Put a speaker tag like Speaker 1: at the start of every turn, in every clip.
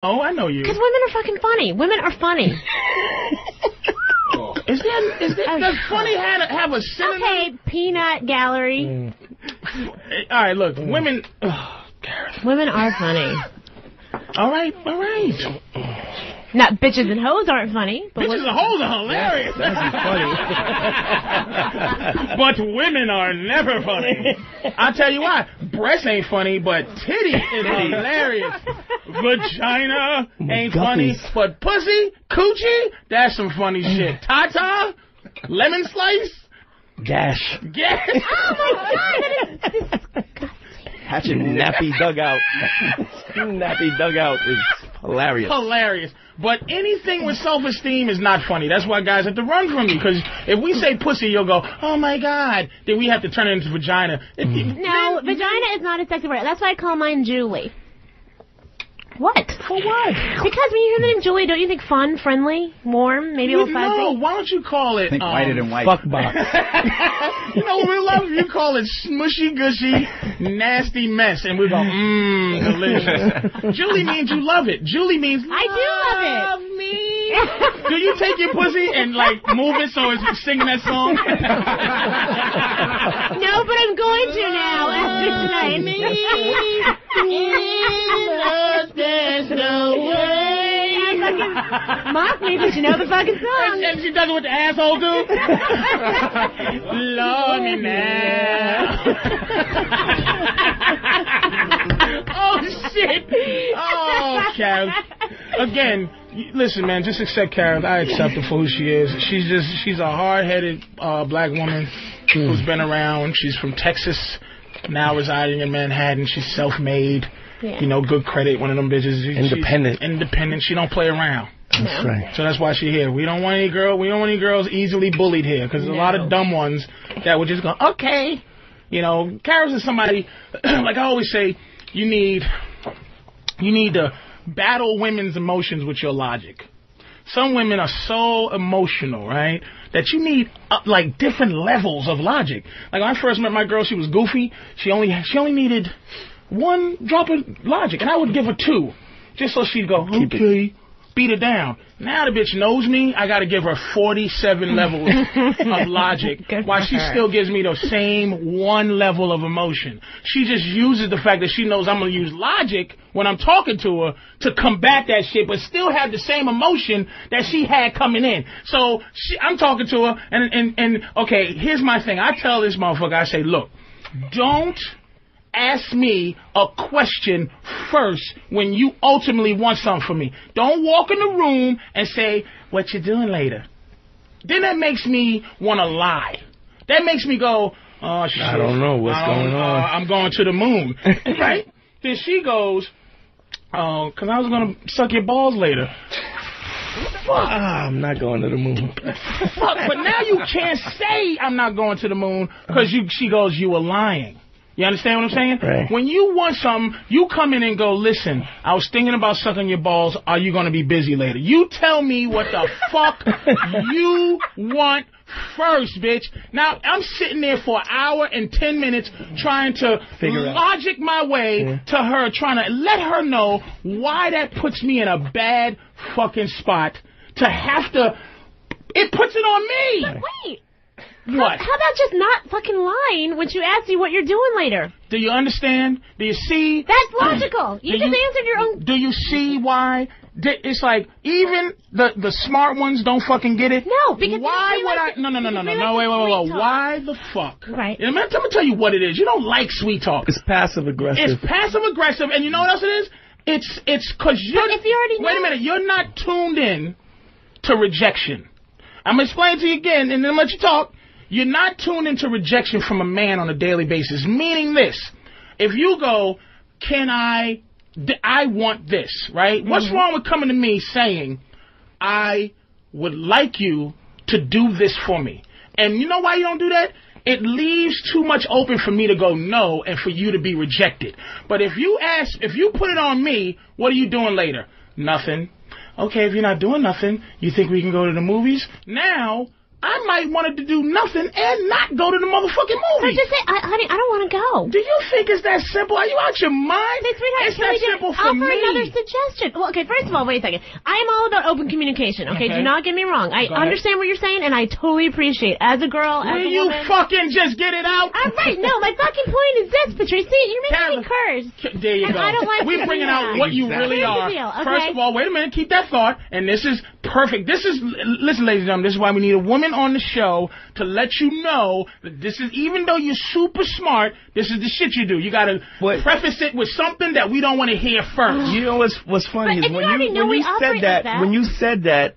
Speaker 1: Oh, I know you.
Speaker 2: Because women are fucking funny. Women are funny.
Speaker 1: Does funny have a synonym?
Speaker 2: Okay, peanut gallery.
Speaker 1: All right, look, women.
Speaker 2: Women are funny.
Speaker 1: All right.
Speaker 2: Not bitches and hoes aren't funny. But
Speaker 1: bitches and hoes are hilarious.
Speaker 3: That'd be funny.
Speaker 1: But women are never funny. I'll tell you why. Breasts ain't funny, but titty is hilarious. Vagina ain't funny, but pussy, coochie, that's some funny shit. Tata, lemon slice,
Speaker 3: Gash.
Speaker 2: Oh my God, that is
Speaker 3: Hatchet nappy dugout. Nappy dugout is hilarious.
Speaker 1: Hilarious. But anything with self-esteem is not funny. That's why guys have to run from you. Because if we say pussy, you'll go, oh my God. Then we have to turn it into vagina.
Speaker 2: No, vagina is not a sexy word. That's why I call mine Julie. What?
Speaker 1: For what?
Speaker 2: Because when you hear the name Julie, don't you think fun, friendly, warm, maybe a little fuzzy?
Speaker 1: No, why don't you call it...
Speaker 4: Think whiter than white.
Speaker 3: Fuck box.
Speaker 1: You know, we love you call it smushy gushy, nasty mess, and we go, delicious. Julie means you love it. Julie means
Speaker 2: I do love it.
Speaker 1: Love me. Do you take your pussy and like move it so it's singing that song?
Speaker 2: No, but I'm going to now after tonight. There's no way. Mock me, but you know the fucking song.
Speaker 1: And she does it with the asshole too. Love me now. Oh shit. Oh, Karen. Again, listen, man. Just accept Karen. I accept her for who she is. She's a hard-headed black woman who's been around. She's from Texas, now residing in Manhattan. She's self-made. Yeah. You know, good credit, one of them bitches.
Speaker 3: Independent.
Speaker 1: Independent. She don't play around.
Speaker 3: That's right.
Speaker 1: So that's why she's here. We don't want any girls easily bullied here, because there's a lot of dumb ones that would just go, okay. You know, Kara's is somebody, like I always say, you need to battle women's emotions with your logic. Some women are so emotional, right, that you need like different levels of logic. Like when I first met my girl, she was goofy. She only needed one drop of logic, and I would give her 2, just so she'd go, okay, beat her down. Now the bitch knows me. I got to give her 47 levels of logic, while she still gives me the same 1 level of emotion. She just uses the fact that she knows I'm going to use logic when I'm talking to her to combat that shit, but still have the same emotion that she had coming in. So I'm talking to her, and okay, here's my thing. I tell this motherfucker, I say, look, don't ask me a question first when you ultimately want something from me. Don't walk in the room and say, what you doing later? Then that makes me want to lie. That makes me go, oh, shit.
Speaker 3: I don't know what's going on.
Speaker 1: I'm going to the moon. Right? Then she goes, oh, because I was going to suck your balls later. Fuck.
Speaker 3: I'm not going to the moon.
Speaker 1: Fuck, but now you can't say I'm not going to the moon because she goes, you were lying. You understand what I'm saying?
Speaker 3: Right.
Speaker 1: When you want something, you come in and go, listen, I was thinking about sucking your balls. Are you going to be busy later? You tell me what the fuck you want first, bitch. Now, I'm sitting there for an hour and 10 minutes trying to logic my way to her, trying to let her know why that puts me in a bad fucking spot to have to... It puts it on me.
Speaker 2: But wait.
Speaker 1: What?
Speaker 2: How about just not fucking lying when she asks you what you're doing later?
Speaker 1: Do you understand? Do you see?
Speaker 2: That's logical. You just answered your own...
Speaker 1: Do you see why? It's like, even the smart ones don't fucking get it?
Speaker 2: No, because...
Speaker 1: Why would I... No, wait. Why the fuck?
Speaker 2: Right.
Speaker 1: I'm going to tell you what it is. You don't like sweet talk.
Speaker 3: It's passive-aggressive.
Speaker 1: It's passive-aggressive, and you know what else it is? It's because you're...
Speaker 2: But if you already know...
Speaker 1: Wait a minute. You're not tuned in to rejection. I'm going to explain it to you again, and then let you talk. You're not tuned into rejection from a man on a daily basis, meaning this. If you go, I want this, right? Mm-hmm. What's wrong with coming to me saying, I would like you to do this for me? And you know why you don't do that? It leaves too much open for me to go no and for you to be rejected. But if you put it on me, what are you doing later? Nothing. Okay, if you're not doing nothing, you think we can go to the movies? Now... I might want to do nothing and not go to the motherfucking movie.
Speaker 2: So just say, honey, I don't want to go.
Speaker 1: Do you think it's that simple? Are you out your mind?
Speaker 2: Say, sweetheart,
Speaker 1: it's that simple for me.
Speaker 2: Offer another suggestion. Well, okay, first of all, wait a second. I am all about open communication, okay? Do not get me wrong. I understand what you're saying, and I totally appreciate it. As a girl, as a woman.
Speaker 1: Will you fucking just get it out?
Speaker 2: All right, no, my fucking point is this, Patrice. You're making me curse.
Speaker 1: There you go.
Speaker 2: I don't like
Speaker 1: We're bringing out what you really are.
Speaker 2: Okay?
Speaker 1: First of all, wait a minute, keep that thought, and this is perfect. Listen, ladies and gentlemen, this is why we need a woman on the show to let you know that this is, even though you're super smart, this is the shit you do. You got to preface it with something that we don't want to hear first.
Speaker 3: You know what's funny is when you said that,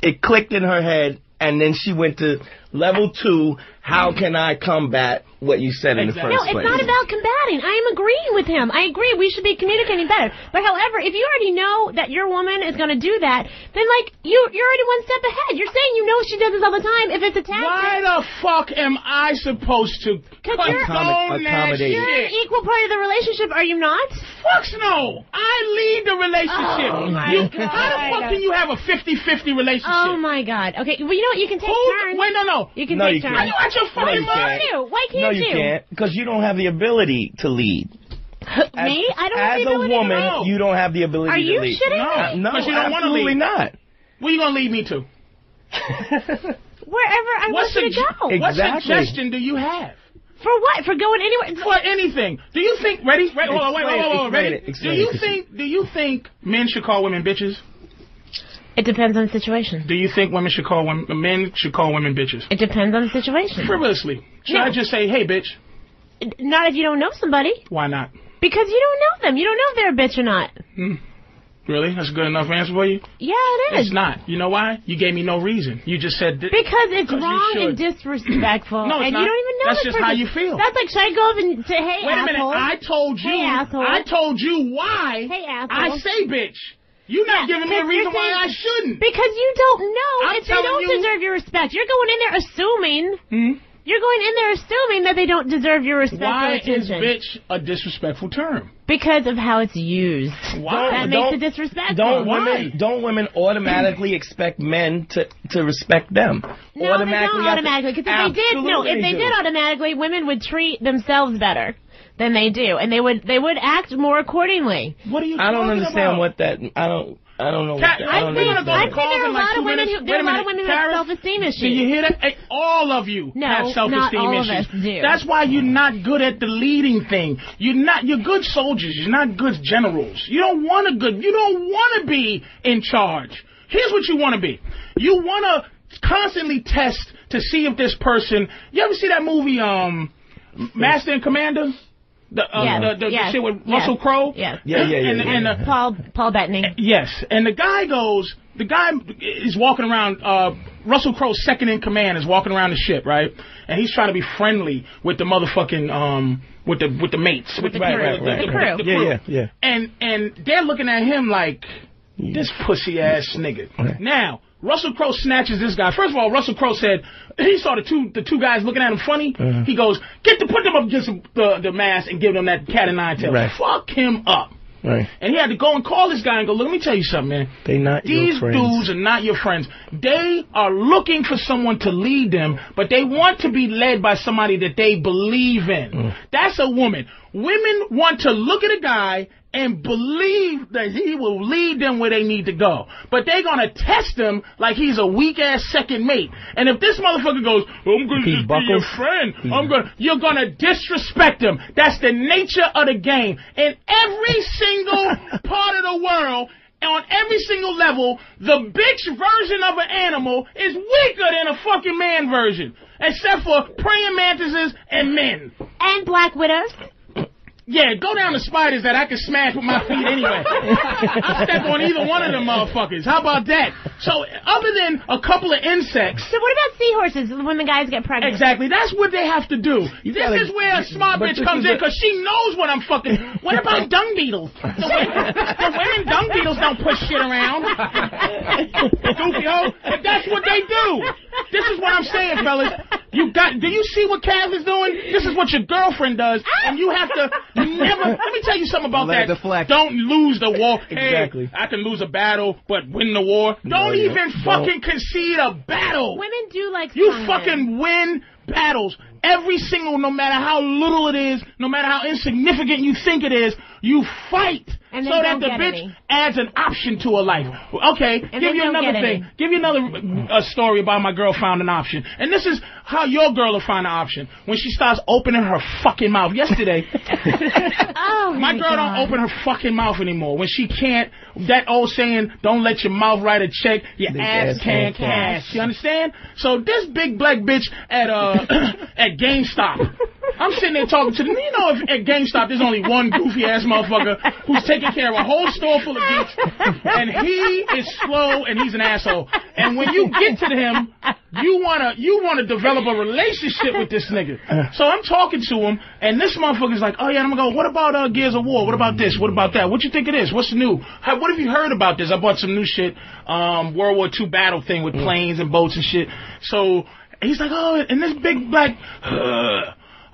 Speaker 3: it clicked in her head, and then she went to level 2. How can I combat what you said in the first place?
Speaker 2: No, it's not about combating. I am agreeing with him. I agree. We should be communicating better. But however, if you already know that your woman is going to do that, then you're already one step ahead. You're saying you know she does this all the time. If it's a tactic.
Speaker 1: Why the fuck am I supposed to condone that shit?
Speaker 2: You're an equal part of the relationship, are you not?
Speaker 1: Fuck no. I lead the relationship.
Speaker 2: Oh my God.
Speaker 1: How the fuck can you have a 50-50 relationship?
Speaker 2: Oh my God. Okay, well, you know what? You can take turns.
Speaker 1: Wait, no.
Speaker 2: You can take turns.
Speaker 1: Are you out your fucking mind?
Speaker 2: Why can't you?
Speaker 3: No, you can't, because you don't have the ability to lead.
Speaker 2: Me? I don't have the ability to lead.
Speaker 3: As a woman, you don't have the ability to lead.
Speaker 2: Are you shitting me?
Speaker 3: No,
Speaker 1: because you don't want to lead.
Speaker 3: Absolutely not.
Speaker 1: Where you going to lead me to?
Speaker 2: Wherever I want you to go.
Speaker 3: Exactly.
Speaker 1: What suggestion do you have?
Speaker 2: For what? For going anywhere?
Speaker 1: For anything. Do you think... Ready? Hold on, wait. Ready? Do you think men should call women bitches?
Speaker 2: It depends on the situation.
Speaker 1: Do you think men should call women bitches?
Speaker 2: It depends on the situation.
Speaker 1: Frivolously. Should I just say, hey, bitch?
Speaker 2: Not if you don't know somebody.
Speaker 1: Why not?
Speaker 2: Because you don't know them. You don't know if they're a bitch or not.
Speaker 1: Really? That's a good enough answer for you?
Speaker 2: Yeah, it is.
Speaker 1: It's not. You know why? You gave me no reason. You just said...
Speaker 2: Because it's wrong and disrespectful.
Speaker 1: No, it's
Speaker 2: and
Speaker 1: not.
Speaker 2: You don't even know
Speaker 1: That's just
Speaker 2: person.
Speaker 1: how you feel.
Speaker 2: That's like, should I go up and say, hey,
Speaker 1: Wait a minute. I told you...
Speaker 2: Hey, asshole.
Speaker 1: I told you why I say bitch. You're not giving me a reason why I shouldn't.
Speaker 2: Because you don't know if they don't deserve your respect. You're going in there assuming... You're going in there assuming that they don't deserve your respect or attention.
Speaker 1: Why is bitch a disrespectful term?
Speaker 2: Because of how it's used.
Speaker 1: Why?
Speaker 2: That makes it disrespectful.
Speaker 3: Don't women automatically expect men to respect them?
Speaker 2: No, they don't automatically. Because if they did automatically, women would treat themselves better than they do, and they would act more accordingly.
Speaker 1: What are you?
Speaker 3: I don't understand what that. I don't know.
Speaker 2: I think there are a lot of women who have self-esteem issues.
Speaker 1: Do you hear that? Hey, all of you have self-esteem
Speaker 2: not all
Speaker 1: issues.
Speaker 2: Of us do.
Speaker 1: That's why you're not good at the leading thing. You're good soldiers. You're not good generals. You don't want to be in charge. Here's what you want to be. You want to constantly test to see if this person. You ever see that movie, Master and Commander? The shit with Russell Crowe?
Speaker 2: Yeah.
Speaker 1: And
Speaker 2: Paul Bettany.
Speaker 1: Yes. And the guy is walking around, Russell Crowe's second in command is walking around the ship, right? And he's trying to be friendly with the motherfucking, with the mates.
Speaker 2: With the crew.
Speaker 1: The crew.
Speaker 3: Yeah.
Speaker 1: And they're looking at him like, this pussy ass nigga.
Speaker 3: Right.
Speaker 1: Now, Russell Crowe snatches this guy. First of all, Russell Crowe said he saw the two guys looking at him funny. He goes, put them up against the mast and give them that cat and nine tails.
Speaker 3: Right.
Speaker 1: Fuck him up.
Speaker 3: Right.
Speaker 1: And he had to go and call this guy and go, look, let me tell you something, man. These dudes are not your friends. They are looking for someone to lead them, but they want to be led by somebody that they believe in. That's a woman. Women want to look at a guy and believe that he will lead them where they need to go. But they're going to test him like he's a weak-ass second mate. And if this motherfucker goes, I'm going to just be your friend, you're going to disrespect him. That's the nature of the game. In every single part of the world, on every single level, the bitch version of an animal is weaker than a fucking man version. Except for praying mantises and men.
Speaker 2: And black widows.
Speaker 1: Yeah, go down to spiders that I can smash with my feet anyway. I'll step on either one of them motherfuckers. How about that? So, other than a couple of insects...
Speaker 2: So what about seahorses when the guys get pregnant?
Speaker 1: Exactly. That's what they have to do. This is where a smart bitch comes in, because she knows what I'm fucking... What about dung beetles? The women dung beetles don't push shit around. Goofy hoe. But that's what they do. This is what I'm saying, fellas. Do you see what Cav is doing? This is what your girlfriend does, and you have to never. Let me tell you something about that.
Speaker 4: Deflect.
Speaker 1: Don't lose the war.
Speaker 3: Exactly.
Speaker 1: Hey, I can lose a battle, but win the war. Don't even fucking concede a battle.
Speaker 2: Women do like
Speaker 1: you fucking win battles. Every single, no matter how little it is, no matter how insignificant you think it is, you fight.
Speaker 2: And
Speaker 1: so that the bitch adds an option to her life. Okay,
Speaker 2: and
Speaker 1: give you another thing. Give you another story about my girl found an option. And this is how your girl will find an option. When she starts opening her fucking mouth. Yesterday, my girl don't open her fucking mouth anymore. When she can't, that old saying, don't let your mouth write a check, your ass can't cash. You understand? So this big black bitch at at GameStop. I'm sitting there talking to them. You know, if at GameStop there's only one goofy ass motherfucker who's taking care of a whole store full of geeks, and he is slow and he's an asshole. And when you get to him, you wanna develop a relationship with this nigga. So I'm talking to him, and this motherfucker's like, oh yeah, I'm gonna go. What about Gears of War? What about this? What about that? What you think of this? What's new? What have you heard about this? I bought some new shit. World War II battle thing with planes and boats and shit. So he's like, oh, and this big black.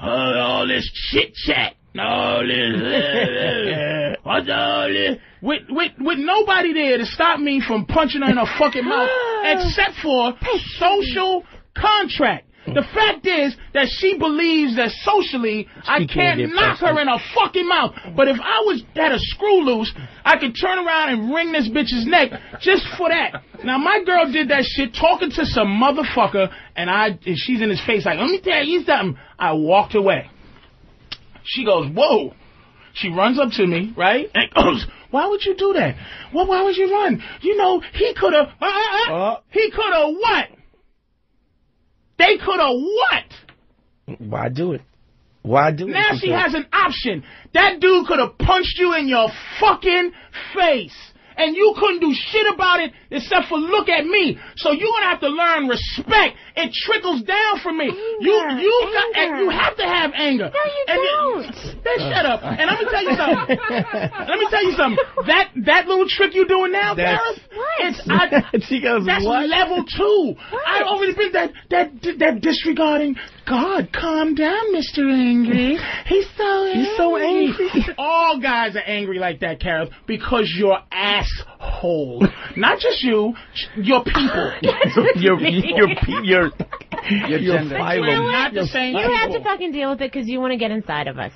Speaker 1: All this chit chat, all this, what's all this? With nobody there to stop me from punching her in her fucking mouth, except for social contract. The fact is that she believes that socially I can't knock her in her fucking mouth. But if I had a screw loose, I could turn around and wring this bitch's neck just for that. Now my girl did that shit talking to some motherfucker, and she's in his face like, let me tell you something. I walked away. She goes, whoa. She runs up to me, right? And goes, why would you do that? Well, why would you run? You know, he could have, he could have what? They could have what?
Speaker 3: Why do it? Why do it?
Speaker 1: Now she has an option. That dude could have punched you in your fucking face. And you couldn't do shit about it except for look at me. So you're going to have to learn respect. It trickles down from me. You have to have anger.
Speaker 2: No, you don't.
Speaker 1: Shut up. And I'm going to tell you something. Let me tell you something. That little trick you're doing now, Gareth,
Speaker 3: she goes,
Speaker 1: that's
Speaker 3: what?
Speaker 1: level 2. I've already been that disregarding. God, calm down, Mr. Angry. He's so angry. All guys are angry like that, Gareth, because you're asshole. Not just you, your people.
Speaker 3: your
Speaker 4: gender.
Speaker 1: We're not the same people.
Speaker 2: You have to fucking deal with it because you want to get inside of us.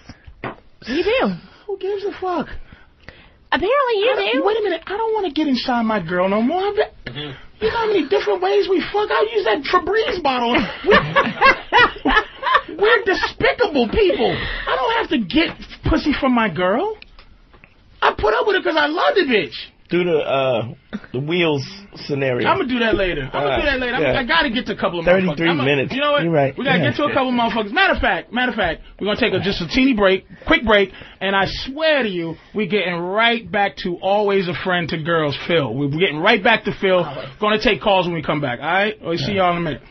Speaker 2: You do.
Speaker 1: Who gives a fuck?
Speaker 2: Apparently you do.
Speaker 1: Wait a minute. I don't want to get inside my girl no more. You know how many different ways we fuck? I'll use that Febreze bottle. We're despicable people. I don't have to get pussy from my girl. I put up with it because I love the bitch.
Speaker 3: Do the wheels scenario.
Speaker 1: I'm going to do that later.
Speaker 3: Yeah.
Speaker 1: I got to get to a couple of
Speaker 3: 33
Speaker 1: motherfuckers.
Speaker 3: minutes.
Speaker 1: You know what?
Speaker 3: You're right.
Speaker 1: We got to get to a couple of motherfuckers. Matter of fact, we're going to take just a teeny break, quick break, and I swear to you, we're getting right back to always a friend to girls, Phil. We're getting right back to Phil. Going to take calls when we come back, all right? We'll see y'all in a minute.